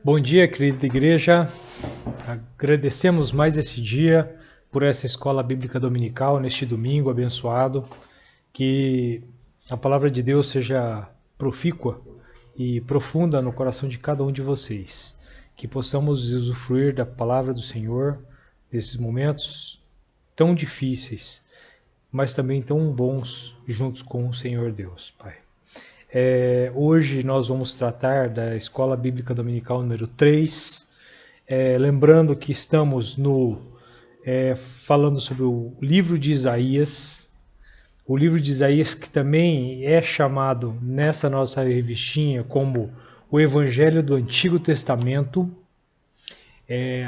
Bom dia, querida igreja. Agradecemos mais esse dia por essa escola bíblica dominical neste domingo abençoado. Que a palavra de Deus seja profícua e profunda no coração de cada um de vocês. Que possamos usufruir da palavra do Senhor nesses momentos tão difíceis, mas também tão bons juntos com o Senhor Deus, Pai. Hoje nós vamos tratar da Escola Bíblica Dominical número 3, lembrando que estamos falando sobre o livro de Isaías, o livro de Isaías que também é chamado nessa nossa revistinha como o Evangelho do Antigo Testamento.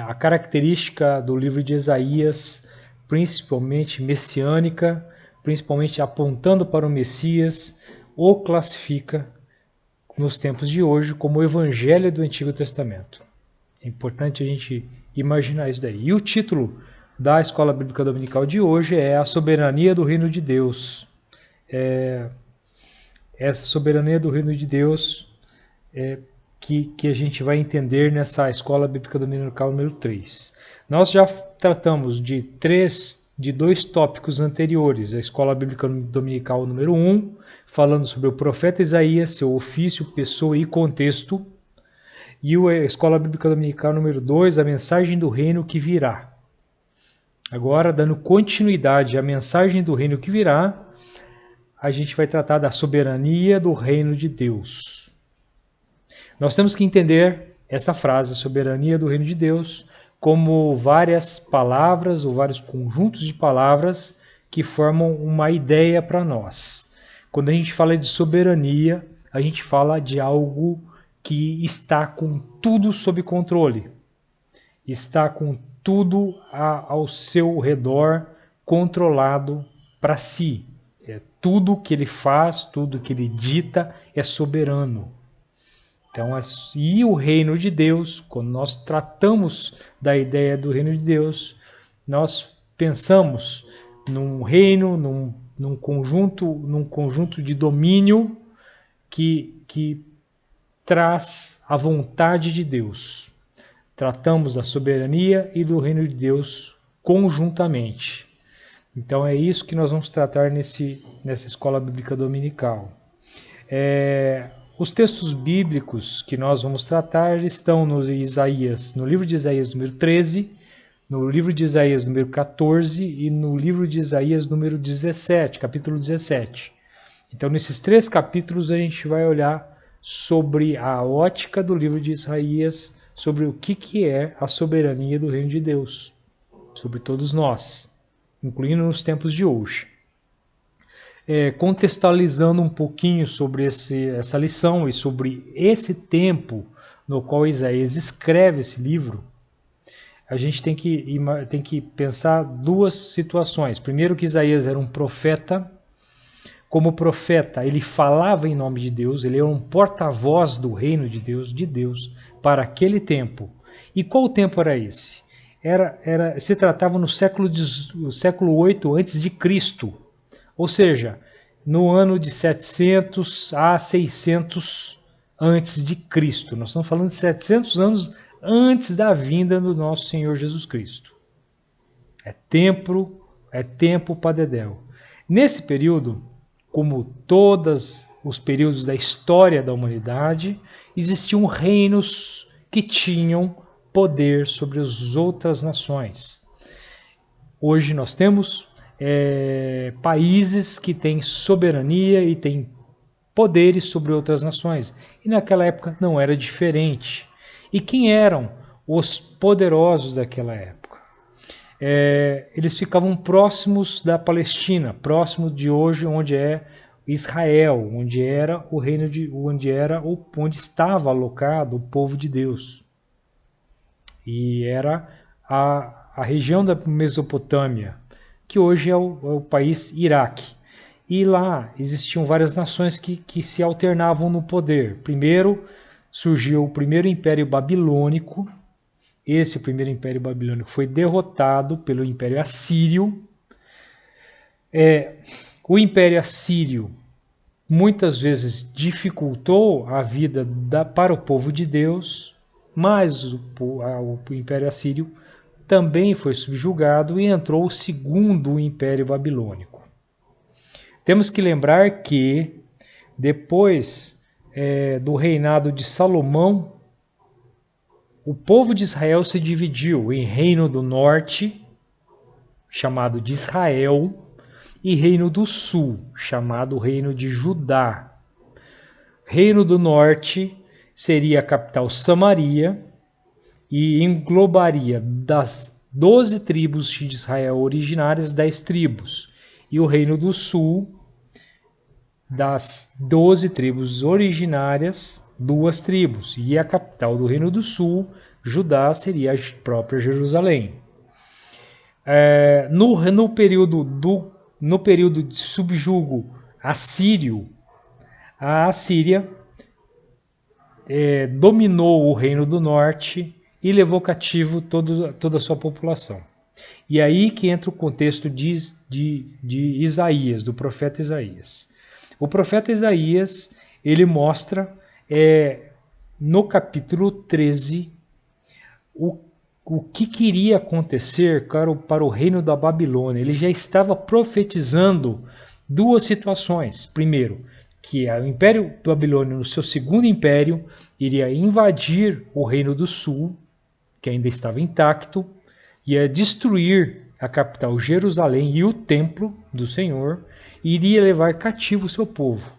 A característica do livro de Isaías, principalmente messiânica, principalmente apontando para o Messias, o classifica nos tempos de hoje como o Evangelho do Antigo Testamento. É importante a gente imaginar isso daí. E o título da Escola Bíblica Dominical de hoje é A Soberania do Reino de Deus. Essa soberania do Reino de Deus que a gente vai entender nessa Escola Bíblica Dominical número 3. Nós já tratamos de dois tópicos anteriores, a Escola Bíblica Dominical número 1, falando sobre o profeta Isaías, seu ofício, pessoa e contexto, e a Escola Bíblica Dominical número 2, a mensagem do reino que virá. Agora, dando continuidade à mensagem do reino que virá, a gente vai tratar da soberania do reino de Deus. Nós temos que entender essa frase, soberania do reino de Deus, como várias palavras ou vários conjuntos de palavras que formam uma ideia para nós. Quando a gente fala de soberania, a gente fala de algo que está com tudo sob controle, está com tudo ao seu redor controlado para si. Tudo que ele faz, tudo que ele dita é soberano. Então, e o reino de Deus, quando nós tratamos da ideia do reino de Deus, nós pensamos num reino, num conjunto de domínio que traz a vontade de Deus. Tratamos da soberania e do reino de Deus conjuntamente. Então é isso que nós vamos tratar nessa escola bíblica dominical. Os textos bíblicos que nós vamos tratar estão no livro de Isaías número 13, no livro de Isaías número 14 e no livro de Isaías número 17, capítulo 17. Então, nesses três capítulos, a gente vai olhar sobre a ótica do livro de Isaías, sobre o que é a soberania do reino de Deus, sobre todos nós, incluindo nos tempos de hoje. Contextualizando um pouquinho sobre essa lição e sobre esse tempo no qual Isaías escreve esse livro, a gente tem que pensar duas situações. Primeiro, que Isaías era um profeta. Como profeta, ele falava em nome de Deus, ele era um porta-voz do reino de Deus para aquele tempo. E qual tempo era esse? Se tratava no século 8 antes de Cristo. Ou seja, no ano de 700 a 600 antes de Cristo. Nós estamos falando de 700 anos antes da vinda do nosso Senhor Jesus Cristo. É tempo padedel. Nesse período, como todos os períodos da história da humanidade, existiam reinos que tinham poder sobre as outras nações. Hoje nós temos países que têm soberania e têm poderes sobre outras nações. E naquela época não era diferente. E quem eram os poderosos daquela época? Eles ficavam próximos da Palestina, próximo de hoje, onde é Israel, onde era o reino onde estava alocado o povo de Deus. E era a região da Mesopotâmia, que hoje é o país Iraque. E lá existiam várias nações que se alternavam no poder. Primeiro surgiu o primeiro Império Babilônico. Esse primeiro Império Babilônico foi derrotado pelo Império Assírio. O Império Assírio muitas vezes dificultou a vida para o povo de Deus, mas o Império Assírio também foi subjugado e entrou o segundo Império Babilônico. Temos que lembrar que depois do reinado de Salomão, o povo de Israel se dividiu em Reino do Norte, chamado de Israel, e Reino do Sul, chamado Reino de Judá. Reino do Norte seria a capital Samaria e englobaria das 12 tribos de Israel originárias, 10 tribos. E o Reino do Sul, das 12 tribos originárias, 2 tribos. E a capital do Reino do Sul, Judá, seria a própria Jerusalém. No período de subjugo assírio, a Assíria dominou o Reino do Norte e levou cativo toda a sua população. E aí que entra o contexto de Isaías, do profeta Isaías. O profeta Isaías, ele mostra no capítulo 13 o que queria acontecer para o reino da Babilônia. Ele já estava profetizando duas situações. Primeiro, que o Império Babilônio, no seu segundo império, iria invadir o Reino do Sul, que ainda estava intacto, ia destruir a capital Jerusalém e o templo do Senhor, e iria levar cativo o seu povo.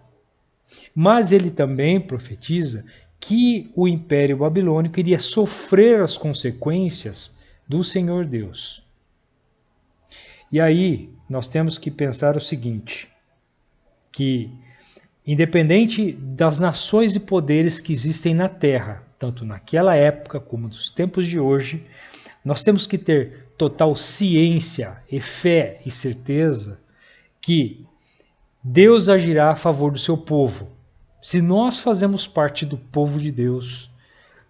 Mas ele também profetiza que o Império Babilônico iria sofrer as consequências do Senhor Deus. E aí nós temos que pensar o seguinte, que independente das nações e poderes que existem na Terra, tanto naquela época como nos tempos de hoje, nós temos que ter total ciência e fé e certeza que Deus agirá a favor do seu povo. Se nós fazemos parte do povo de Deus,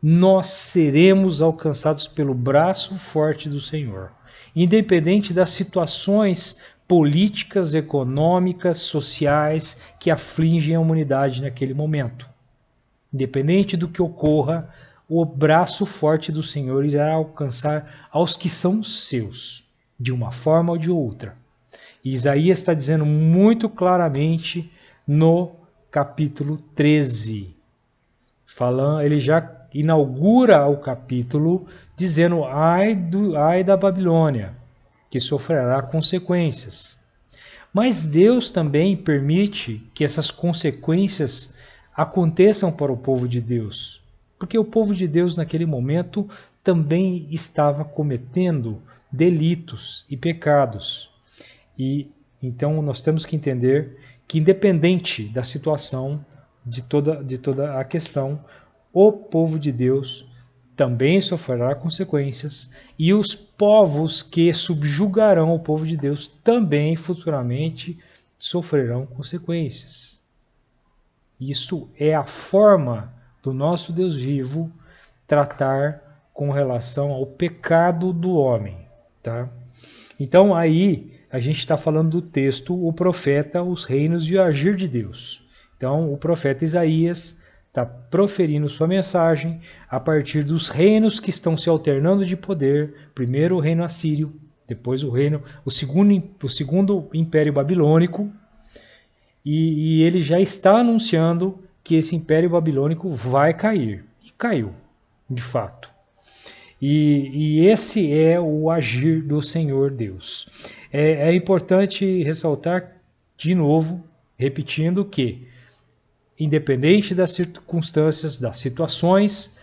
nós seremos alcançados pelo braço forte do Senhor, independente das situações políticas, econômicas, sociais que afligem a humanidade naquele momento. Independente do que ocorra, o braço forte do Senhor irá alcançar aos que são seus, de uma forma ou de outra. E Isaías está dizendo muito claramente no capítulo 13. Ele já inaugura o capítulo dizendo ai da Babilônia, que sofrerá consequências. Mas Deus também permite que essas consequências aconteçam para o povo de Deus, porque o povo de Deus naquele momento também estava cometendo delitos e pecados. E então nós temos que entender que, independente da situação, de toda a questão, o povo de Deus também sofrerá consequências, e os povos que subjugarão o povo de Deus também futuramente sofrerão consequências. Isso é a forma do nosso Deus vivo tratar com relação ao pecado do homem, tá? Então aí a gente está falando do texto, o profeta, os reinos e o agir de Deus. Então o profeta Isaías está proferindo sua mensagem a partir dos reinos que estão se alternando de poder. Primeiro o reino assírio, depois o segundo império babilônico, e ele já está anunciando que esse império babilônico vai cair. E caiu, de fato. E esse é o agir do Senhor Deus. É importante ressaltar de novo, repetindo que, independente das circunstâncias, das situações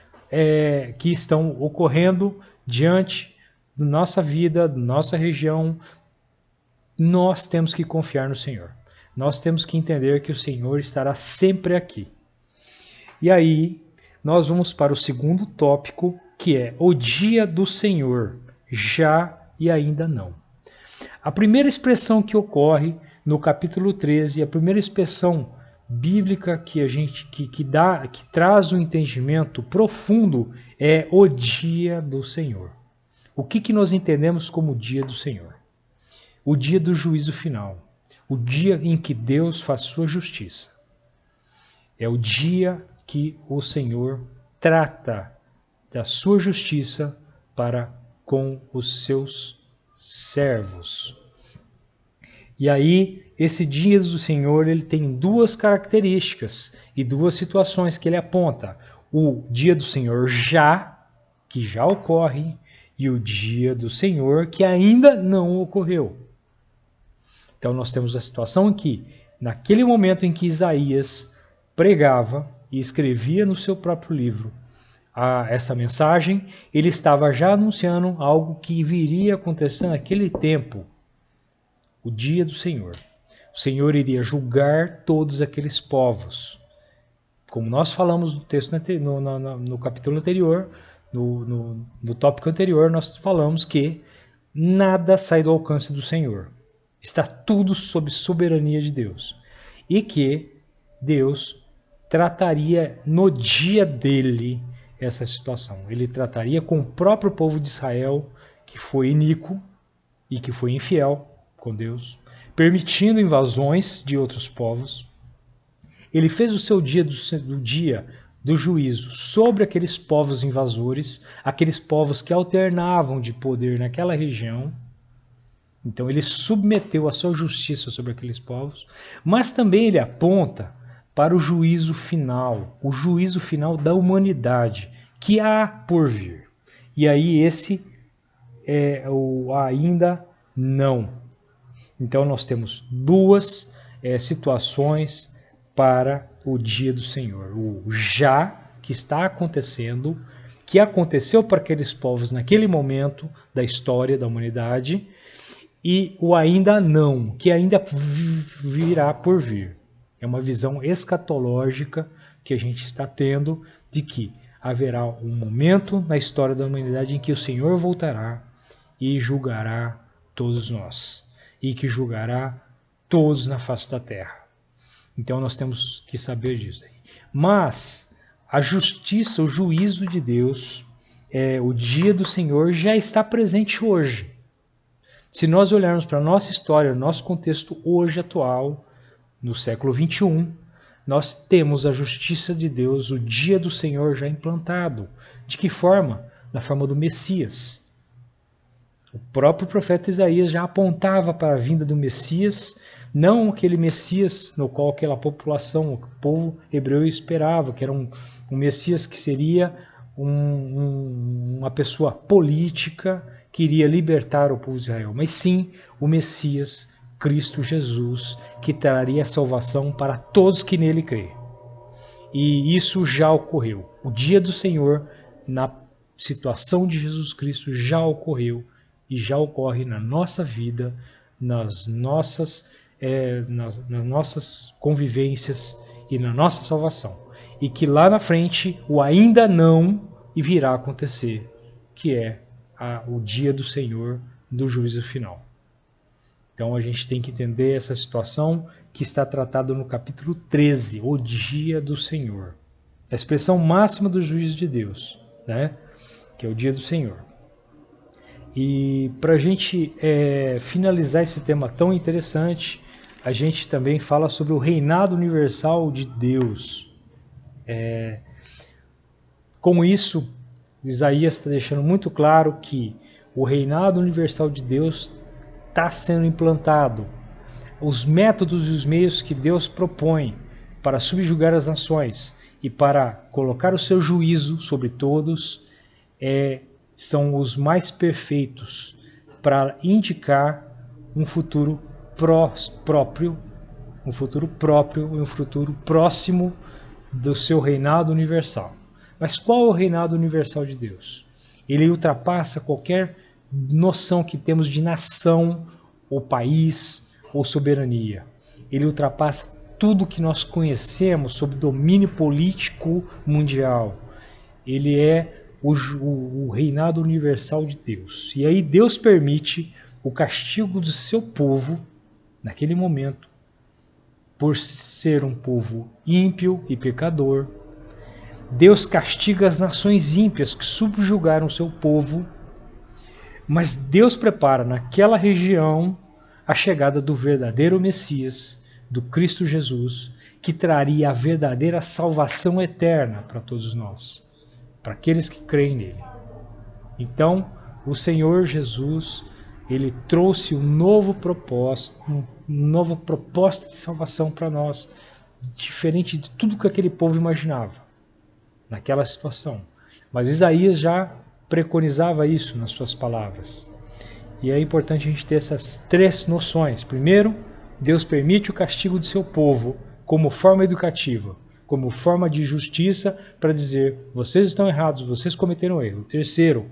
que estão ocorrendo diante da nossa vida, da nossa região, nós temos que confiar no Senhor. Nós temos que entender que o Senhor estará sempre aqui. E aí, nós vamos para o segundo tópico, que é o dia do Senhor, já e ainda não. A primeira expressão que ocorre no capítulo 13, a primeira expressão bíblica que traz um entendimento profundo é o dia do Senhor. O que nós entendemos como o dia do Senhor? O dia do juízo final, o dia em que Deus faz sua justiça. É o dia que o Senhor trata da sua justiça para com os seus servos. E aí, esse dia do Senhor, ele tem duas características e duas situações que ele aponta. O dia do Senhor que já ocorre, e o dia do Senhor que ainda não ocorreu. Então nós temos a situação em que, naquele momento em que Isaías pregava e escrevia no seu próprio livro essa mensagem, ele estava já anunciando algo que viria acontecer naquele tempo, o dia do Senhor. O Senhor iria julgar todos aqueles povos. Como nós falamos no texto no capítulo anterior, no tópico anterior, nós falamos que nada sai do alcance do Senhor. Está tudo sob soberania de Deus. E que Deus trataria no dia dele essa situação. Ele trataria com o próprio povo de Israel, que foi iníquo e que foi infiel com Deus, permitindo invasões de outros povos. Ele fez o seu dia do juízo sobre aqueles povos invasores, aqueles povos que alternavam de poder naquela região. Então ele submeteu a sua justiça sobre aqueles povos, mas também ele aponta para o juízo final da humanidade, que há por vir. E aí esse é o ainda não. Então nós temos duas situações para o dia do Senhor. O já, que está acontecendo, que aconteceu para aqueles povos naquele momento da história da humanidade, e o ainda não, que ainda virá por vir. É uma visão escatológica que a gente está tendo de que haverá um momento na história da humanidade em que o Senhor voltará e julgará todos nós, e que julgará todos na face da terra. Então nós temos que saber disso. Mas a justiça, o juízo de Deus, o dia do Senhor já está presente hoje. Se nós olharmos para a nossa história, nosso contexto hoje atual, no século 21, nós temos a justiça de Deus, o dia do Senhor já implantado. De que forma? Na forma do Messias. O próprio profeta Isaías já apontava para a vinda do Messias, não aquele Messias no qual aquela população, o povo hebreu esperava, que era um Messias que seria uma pessoa política que iria libertar o povo de Israel, mas sim o Messias, Cristo Jesus, que traria salvação para todos que nele crêem. E isso já ocorreu. O dia do Senhor, na situação de Jesus Cristo, já ocorreu e já ocorre na nossa vida, nas nossas convivências e na nossa salvação. E que lá na frente o ainda não virá acontecer, que é o dia do Senhor, do juízo final. Então a gente tem que entender essa situação que está tratada no capítulo 13, o dia do Senhor. A expressão máxima do juízo de Deus, né? Que é o dia do Senhor. E para a gente finalizar esse tema tão interessante, a gente também fala sobre o reinado universal de Deus. Com isso, Isaías está deixando muito claro que o reinado universal de Deus está sendo implantado. Os métodos e os meios que Deus propõe para subjugar as nações e para colocar o seu juízo sobre todos são os mais perfeitos para indicar um futuro próprio e um futuro próximo do seu reinado universal. Mas qual é o reinado universal de Deus? Ele ultrapassa qualquer noção que temos de nação, ou país, ou soberania. Ele ultrapassa tudo que nós conhecemos sobre domínio político mundial. Ele é o reinado universal de Deus. E aí Deus permite o castigo do seu povo, naquele momento, por ser um povo ímpio e pecador. Deus castiga as nações ímpias que subjugaram o seu povo, mas Deus prepara naquela região a chegada do verdadeiro Messias, do Cristo Jesus, que traria a verdadeira salvação eterna para todos nós, para aqueles que creem nele. Então, o Senhor Jesus, ele trouxe um novo propósito, uma nova proposta de salvação para nós, diferente de tudo que aquele povo imaginava naquela situação. Mas Isaías já preconizava isso nas suas palavras. E é importante a gente ter essas três noções. Primeiro, Deus permite o castigo de seu povo como forma educativa, como forma de justiça para dizer, vocês estão errados, vocês cometeram erro. Terceiro,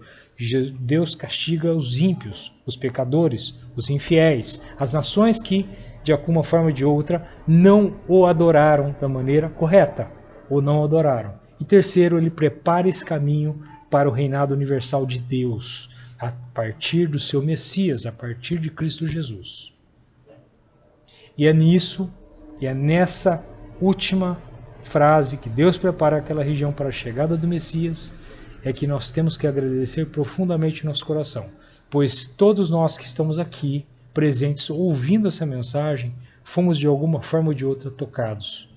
Deus castiga os ímpios, os pecadores, os infiéis, as nações que, de alguma forma ou de outra, não o adoraram da maneira correta, ou não adoraram. E terceiro, ele prepara esse caminho para o reinado universal de Deus, a partir do seu Messias, a partir de Cristo Jesus. E é nisso, e é nessa última frase que Deus prepara aquela região para a chegada do Messias, é que nós temos que agradecer profundamente nosso coração, pois todos nós que estamos aqui presentes ouvindo essa mensagem, fomos de alguma forma ou de outra tocados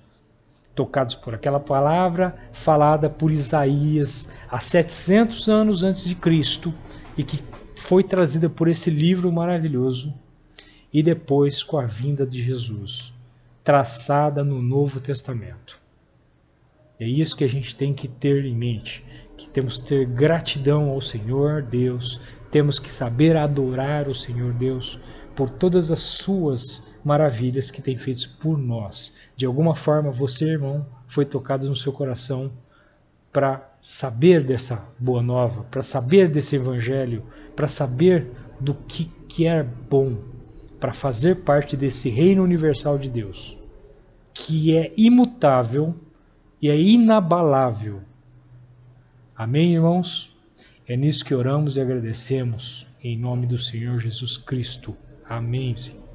por aquela palavra falada por Isaías há 700 anos antes de Cristo e que foi trazida por esse livro maravilhoso e depois com a vinda de Jesus, traçada no Novo Testamento. É isso que a gente tem que ter em mente, que temos que ter gratidão ao Senhor Deus, temos que saber adorar o Senhor Deus por todas as suas maravilhas que tem feito por nós. De alguma forma, você, irmão, foi tocado no seu coração para saber dessa boa nova, para saber desse evangelho, para saber do que é bom, para fazer parte desse reino universal de Deus, que é imutável e é inabalável. Amém, irmãos? É nisso que oramos e agradecemos, em nome do Senhor Jesus Cristo. Amém, Senhor.